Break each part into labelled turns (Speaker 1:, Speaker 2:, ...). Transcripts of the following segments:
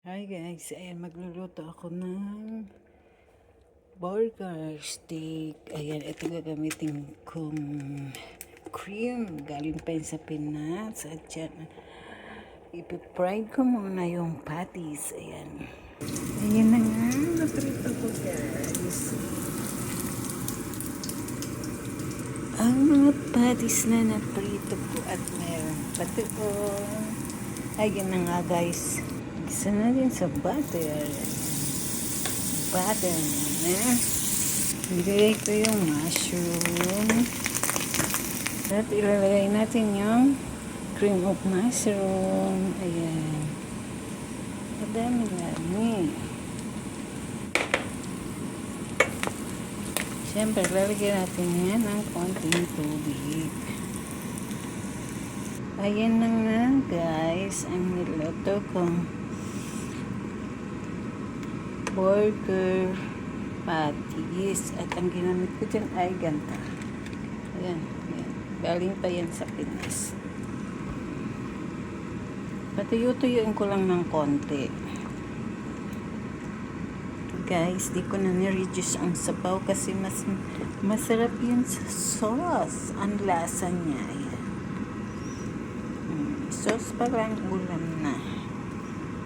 Speaker 1: Hi guys, ayan magluluto ako ng burger steak. Ayan, ito gagamitin kong cream. Galing pa yun sa Pinas. At yan, ipipride ko muna yung patties. Ayan. Ayan na nga, naprito ko guys. Ang mga patties na naprito ko at meron pati po. Ayan na nga guys. Isa na din sa butter. Butter na. Ilagay ko yung mushroom. At ilalagay natin yung cream of mushroom. Ayan. Madami-dami. Siyempre, lalagyan natin yan ng konting tubig. Ayan na nga guys, ang niluto kong burger patties. At ang ginamit ko dyan ay ganta. Ayan, ayan. Galing pa yan sa Pinas. Patuyo-tuyuin ko lang ng konti. Guys, di ko na ni-reduce ang sabaw kasi mas masarap yun sa sauce. Ang lasa niya. Ayan. Sauce pa lang ulam na.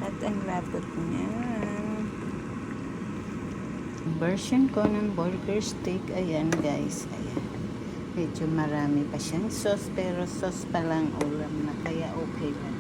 Speaker 1: At ang lapot niya. Version ko ng burger steak. Ayan guys. Ayan. Medyo marami pa siyang sauce pero sauce pa lang ulam na kaya okay lang.